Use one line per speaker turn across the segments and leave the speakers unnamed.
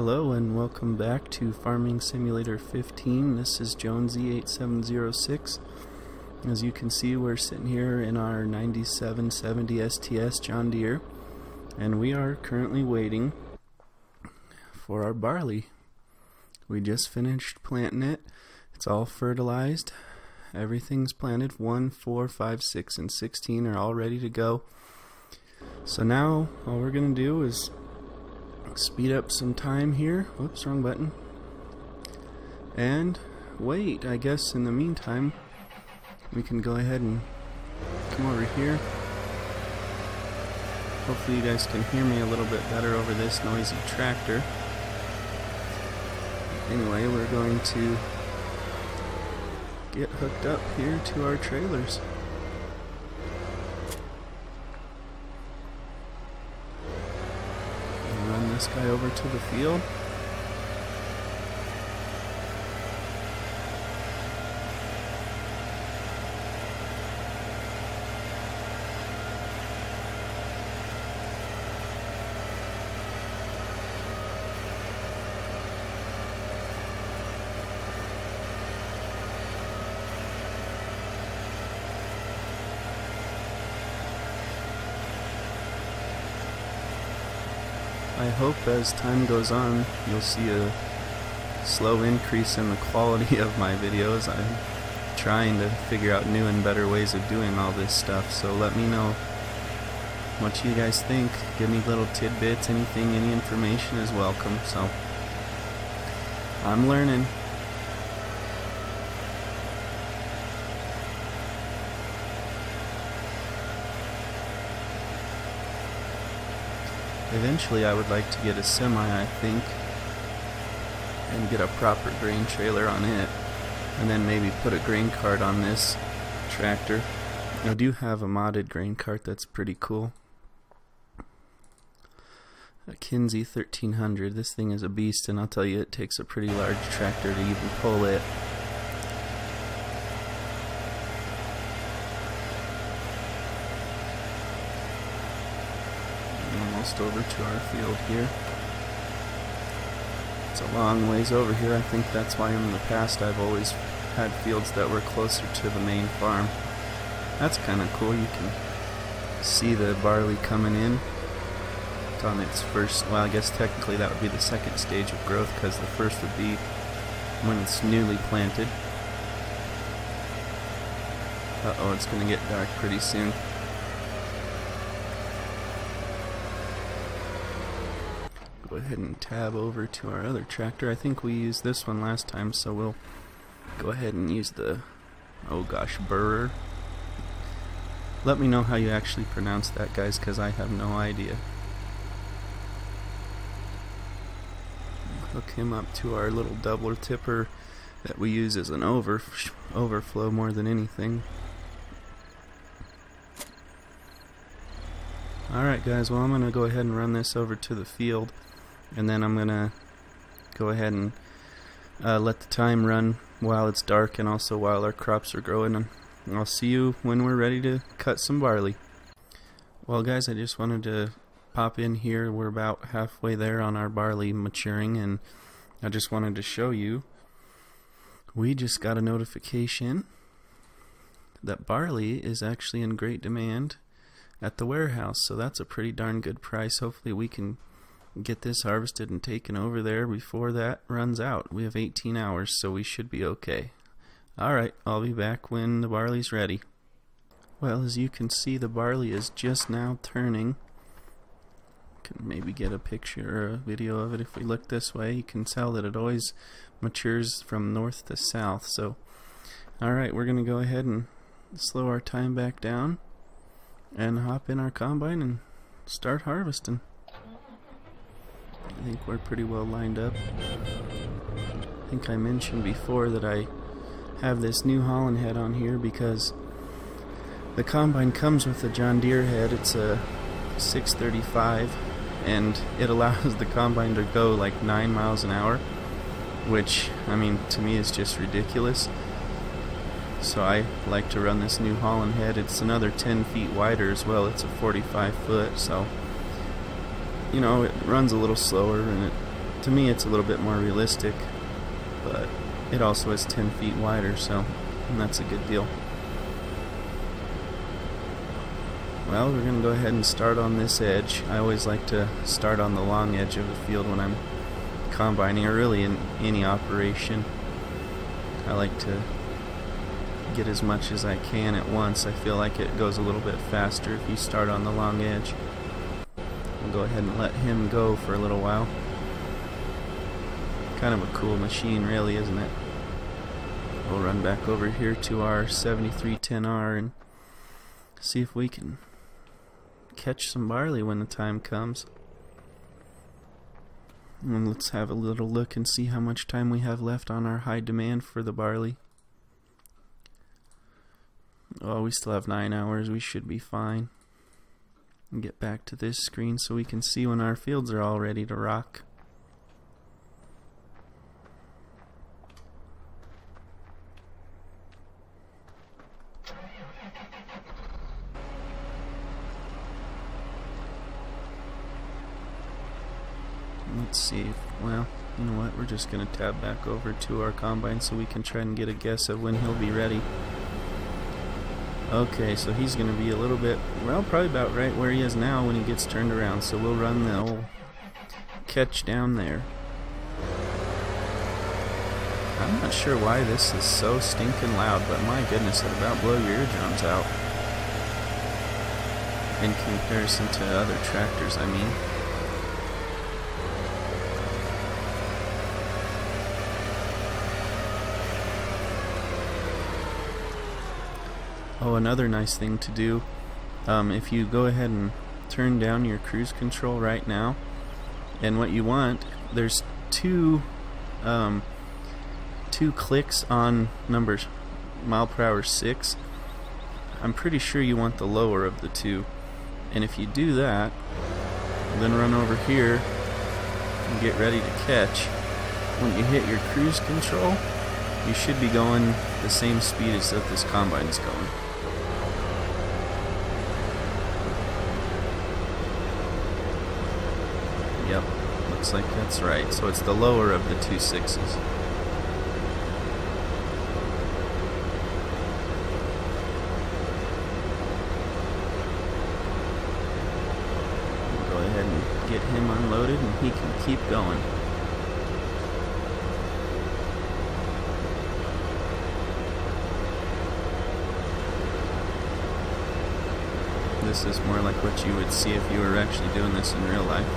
Hello and welcome back to Farming Simulator 15. This is Jonesy8706. As you can see, we're sitting here in our 9770 STS John Deere, and we are currently waiting for our barley. We just finished planting it. It's all fertilized. Everything's planted. 1, 4, 5, 6, and 16 are all ready to go. So now all we're going to do is speed up some time here. Whoops, wrong button. And wait. I guess in the meantime we can go ahead and come over here. Hopefully you guys can hear me a little bit better over this noisy tractor. Anyway, we're going to get hooked up here to our trailers. This guy over to the field. I hope as time goes on you'll see a slow increase in the quality of my videos. I'm trying to figure out new and better ways of doing all this stuff, so let me know what you guys think. Give me little tidbits, anything, any information is welcome. So I'm learning. Eventually I would like to get a semi, I think, and get a proper grain trailer on it, and then maybe put a grain cart on this tractor. I do have a modded grain cart that's pretty cool. A Kinsey 1300. This thing is a beast, and I'll tell you, it takes a pretty large tractor to even pull it. Almost over to our field here. It's a long ways over here. I think that's why in the past I've always had fields that were closer to the main farm. That's kind of cool. You can see the barley coming in. It's on its first, well, I guess technically that would be the second stage of growth, because the first would be when it's newly planted. Uh-oh, it's going to get dark pretty soon. Go ahead and tab over to our other tractor. I think we used this one last time, so we'll go ahead and use the, oh gosh, burrer. Let me know how you actually pronounce that, guys, because I have no idea. Hook him up to our little doubler tipper that we use as an overflow more than anything. Alright guys, well, I'm going to go ahead and run this over to the field, and then I'm going to go ahead and let the time run while it's dark and also while our crops are growing, and I'll see you when we're ready to cut some barley. Well guys, I just wanted to pop in here. We're about halfway there on our barley maturing, and I just wanted to show you, we just got a notification that barley is actually in great demand at the warehouse, so that's a pretty darn good price. Hopefully we can get this harvested and taken over there before that runs out. We have 18 hours, so we should be okay. Alright, I'll be back when the barley's ready. Well, as you can see, the barley is just now turning. Can maybe get a picture or a video of it if we look this way. You can tell that it always matures from north to south. So alright, we're gonna go ahead and slow our time back down and hop in our combine and start harvesting. I think we're pretty well lined up. I think I mentioned before that I have this new Holland head on here because the combine comes with a John Deere head. It's a 635, and it allows the combine to go like 9 miles an hour, which, I mean, to me is just ridiculous. So I like to run this new Holland head. It's another 10 feet wider as well. It's a 45 foot, so you know, it runs a little slower and it To me it's a little bit more realistic, but it also is 10 feet wider, so that's a good deal. Well, we're going to go ahead and start on this edge. I always like to start on the long edge of the field when I'm combining, or really in any operation. I like to get as much as I can at once. I feel like it goes a little bit faster if you start on the long edge. We'll go ahead and let him go for a little while. Kind of a cool machine, really, isn't it? We'll run back over here to our 7310R and see if we can catch some barley when the time comes. And let's have a little look and see how much time we have left on our high demand for the barley. Oh, we still have 9 hours. We should be fine. And get back to this screen so we can see when our fields are all ready to rock. Let's see. Well, you know what? We're just going to tab back over to our combine so we can try and get a guess of when he'll be ready. Okay, so he's going to be a little bit, well, probably about right where he is now when he gets turned around. So we'll run the old catch down there. I'm not sure why this is so stinking loud, but my goodness, it about blow your eardrums out. In comparison to other tractors, I mean. Oh, another nice thing to do, if you go ahead and turn down your cruise control right now, and what you want, there's two clicks on numbers mph 6. I'm pretty sure you want the lower of the two, and if you do that, then run over here and get ready to catch. When you hit your cruise control, you should be going the same speed as that this combine is going. Yep, looks like that's right. So it's the lower of the 2 6s. We'll go ahead and get him unloaded and he can keep going. This is more like what you would see if you were actually doing this in real life.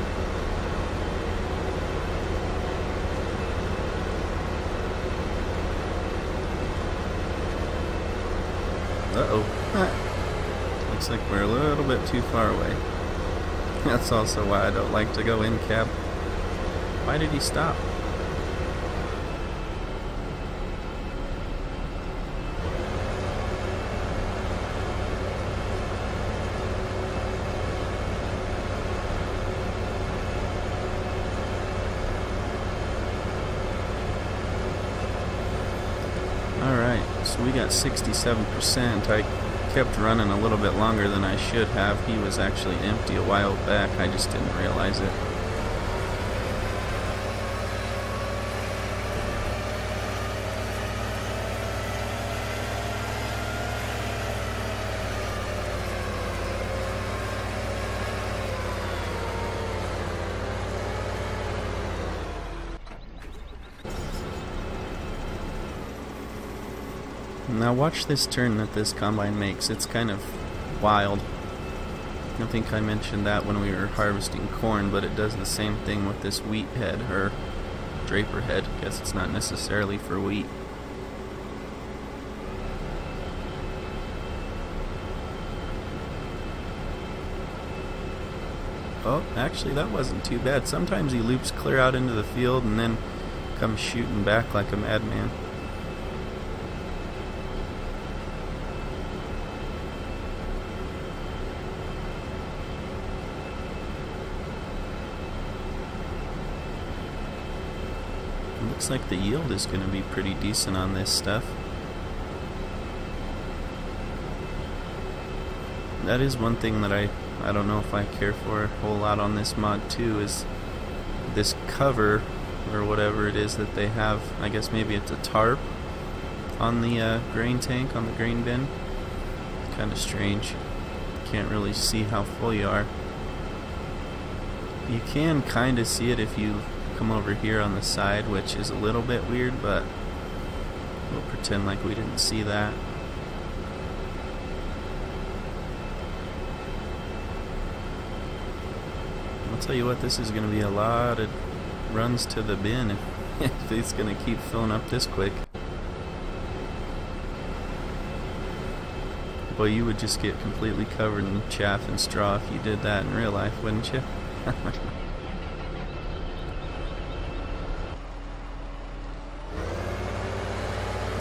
Uh-oh. Looks like we're a little bit too far away. That's also why I don't like to go in cab. Why did he stop? Alright, so we got 67%. I kept running a little bit longer than I should have. He was actually empty a while back. I just didn't realize it. Now watch this turn that this combine makes. It's kind of wild. I think I mentioned that when we were harvesting corn, but it does the same thing with this wheat head, or draper head. I guess it's not necessarily for wheat. Oh, actually that wasn't too bad. Sometimes he loops clear out into the field and then comes shooting back like a madman. Looks like the yield is going to be pretty decent on this stuff. That is one thing that I don't know if I care for a whole lot on this mod too, is this cover or whatever it is that they have. I guess maybe it's a tarp on the grain tank, on the grain bin. Kind of strange. Can't really see how full you are. You can kind of see it if you come over here on the side, which is a little bit weird, but we'll pretend like we didn't see that. I'll tell you what, this is going to be a lot of runs to the bin if it's going to keep filling up this quick. Boy, you would just get completely covered in chaff and straw if you did that in real life, wouldn't you?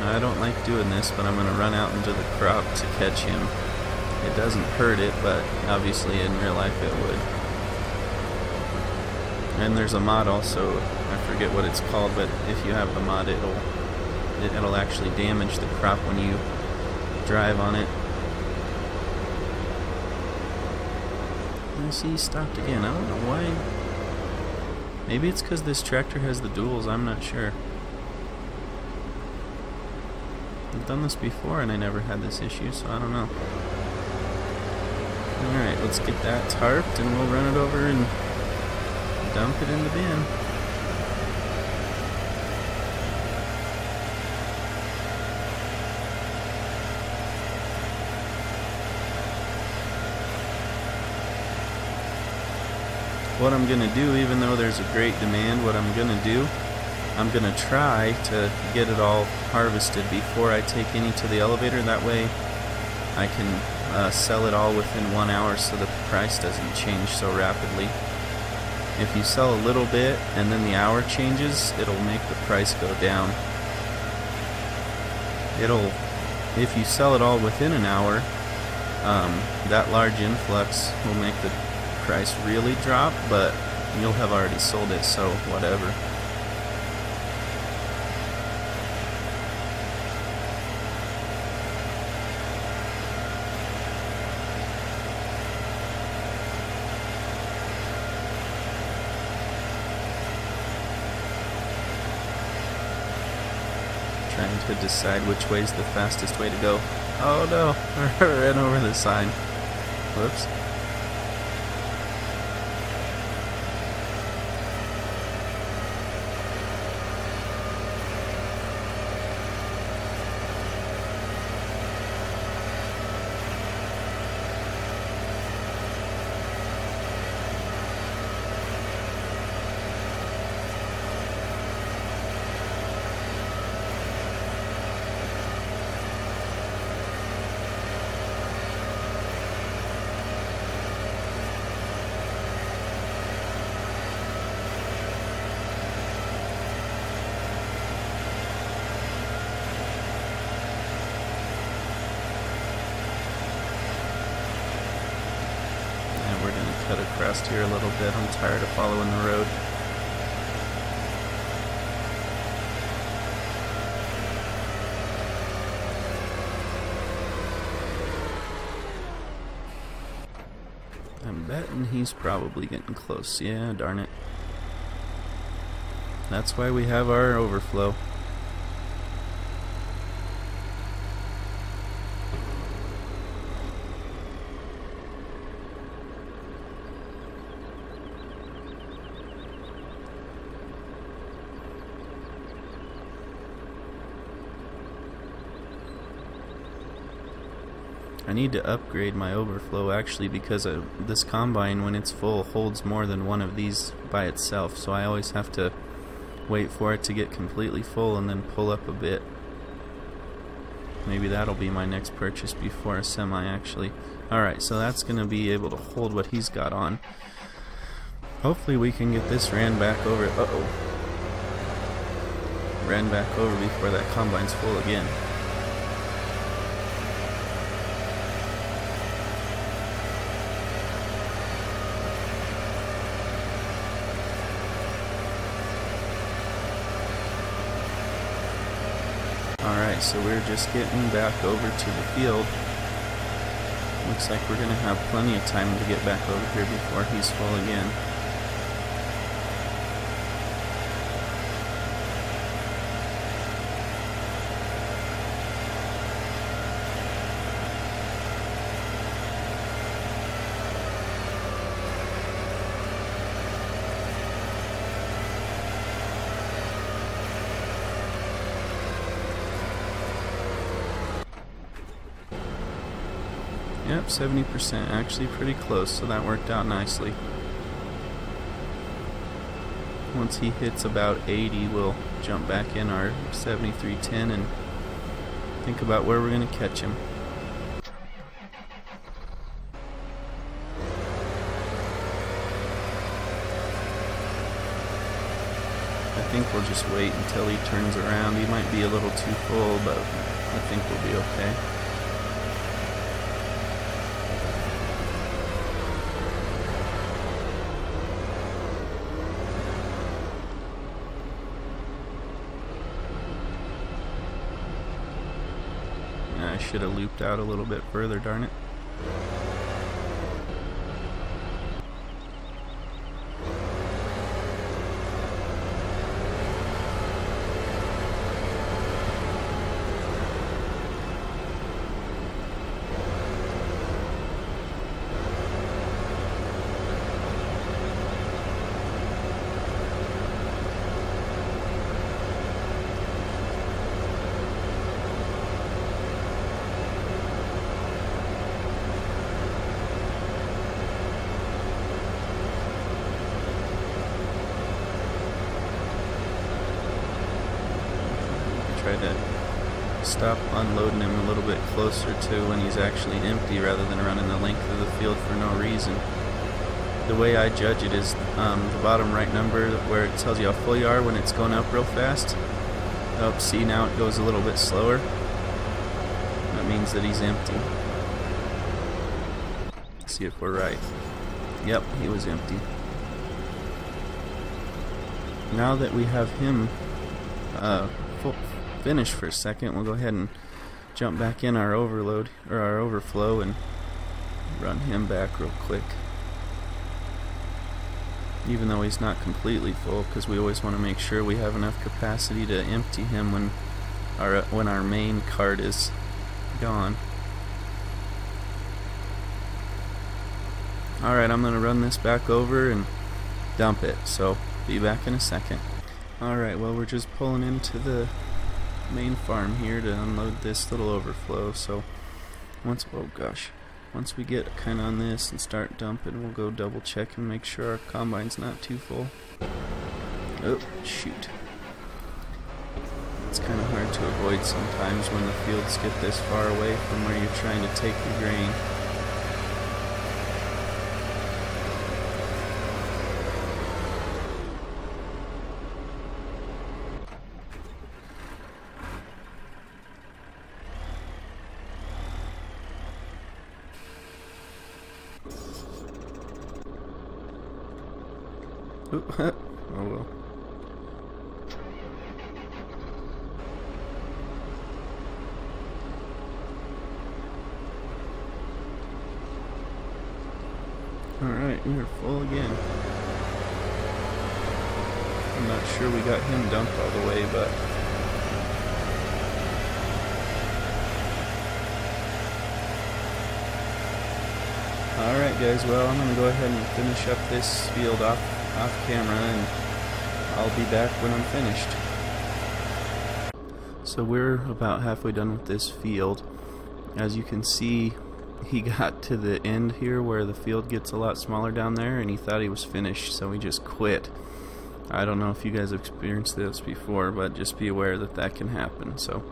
I don't like doing this, but I'm going to run out into the crop to catch him. It doesn't hurt it, but obviously in real life it would. And there's a mod also, I forget what it's called, but if you have the mod, it'll actually damage the crop when you drive on it. See, he stopped again. I don't know why. Maybe it's because this tractor has the duals. I'm not sure. I've done this before and I never had this issue, so I don't know. Alright, let's get that tarped and we'll run it over and dump it in the bin. What I'm going to do, even though there's a great demand, what I'm going to do, I'm going to try to get it all harvested before I take any to the elevator. That way I can sell it all within 1 hour so the price doesn't change so rapidly. If you sell a little bit and then the hour changes, it'll make the price go down. If you sell it all within an hour, that large influx will make the price really drop, but you'll have already sold it, so whatever. Trying to decide which way is the fastest way to go. Oh no, I ran over the sign. Whoops. Cut across here a little bit. I'm tired of following the road. I'm betting he's probably getting close. Yeah, darn it. That's why we have our overflow. I need to upgrade my overflow actually, because this combine, when it's full, holds more than one of these by itself, so I always have to wait for it to get completely full and then pull up a bit. Maybe that'll be my next purchase before a semi actually. Alright, so that's going to be able to hold what he's got on. Hopefully we can get this ran back over. Uh-oh. Ran back over before that combine's full again. Alright, so we're just getting back over to the field. Looks like we're going to have plenty of time to get back over here before he's full again. Yep, 70%, actually pretty close, so that worked out nicely. Once he hits about 80, we'll jump back in our 7310 and think about where we're going to catch him. I think we'll just wait until he turns around. He might be a little too full, but I think we'll be okay. I should have looped out a little bit further, darn it. Try to stop unloading him a little bit closer to when he's actually empty rather than running the length of the field for no reason. The way I judge it is the bottom right number where it tells you how full you are when it's going up real fast. Oh, see, now it goes a little bit slower. That means that he's empty. Let's see if we're right. Yep, he was empty. Now that we have him finished for a second, we'll go ahead and jump back in our overload or our overflow and run him back real quick, even though he's not completely full, because we always want to make sure we have enough capacity to empty him when our main cart is gone. Alright, I'm going to run this back over and dump it, so be back in a second. Alright, well, we're just pulling into the main farm here to unload this little overflow, so once we get kind of on this and start dumping, we'll go double check and make sure our combine's not too full. Oh, shoot. It's kind of hard to avoid sometimes when the fields get this far away from where you're trying to take your grain. Oh well. Alright, we are full again. I'm not sure we got him dumped all the way, but alright guys, well, I'm gonna go ahead and finish up this field off camera, and I'll be back when I'm finished. So we're about halfway done with this field. As you can see, he got to the end here where the field gets a lot smaller down there, and he thought he was finished, so he just quit. I don't know if you guys have experienced this before, but just be aware that that can happen. So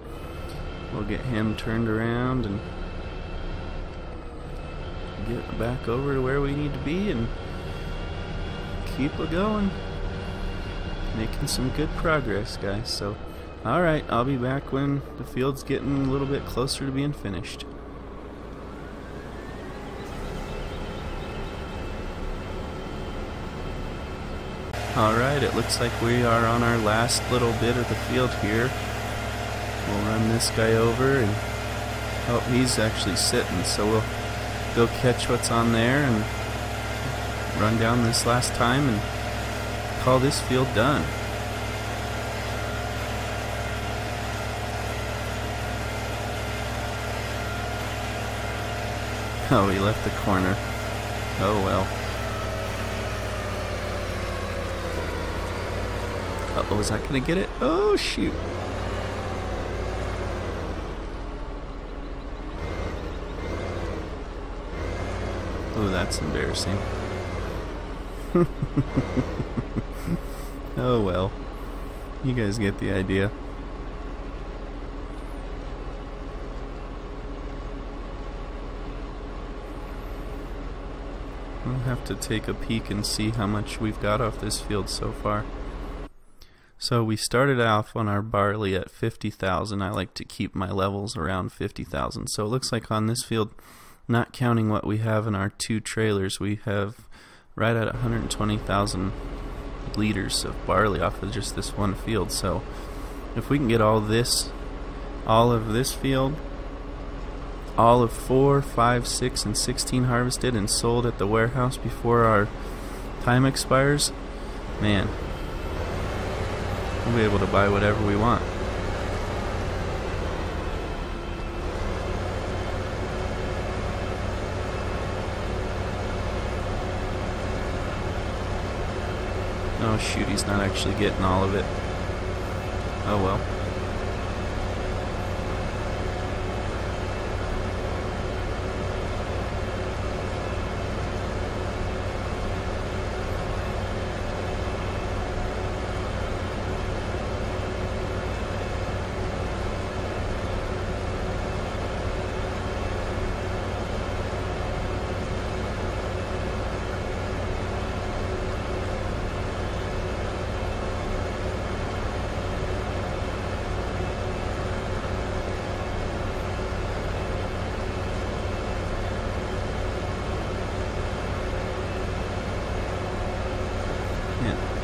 we'll get him turned around and get back over to where we need to be and keep it going. Making some good progress, guys. So alright, I'll be back when the field's getting a little bit closer to being finished. Alright, it looks like we are on our last little bit of the field here. We'll run this guy over, and oh, he's actually sitting, so we'll go catch what's on there and run down this last time and call this field done. Oh, he left the corner. Oh well. Uh-oh, was I gonna get it? Oh shoot. Ooh, that's embarrassing. Oh well. You guys get the idea. I'll have to take a peek and see how much we've got off this field so far. So we started off on our barley at 50,000. I like to keep my levels around 50,000. So it looks like on this field, not counting what we have in our 2 trailers, we have right at 120,000 liters of barley off of just this one field. So if we can get all of this field, all of 4, 5, 6, and 16 harvested and sold at the warehouse before our time expires, man, we'll be able to buy whatever we want. Oh shoot, he's not actually getting all of it. Oh well.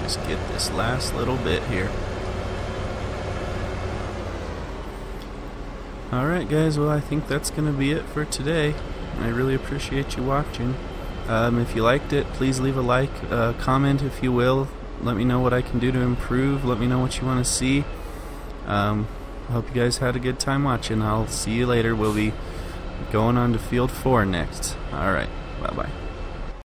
Just get this last little bit here. Alright guys, well I think that's going to be it for today. I really appreciate you watching. If you liked it, please leave a like, comment if you will. Let me know what I can do to improve. Let me know what you want to see. I hope you guys had a good time watching. I'll see you later. We'll be going on to field 4 next. Alright, bye bye.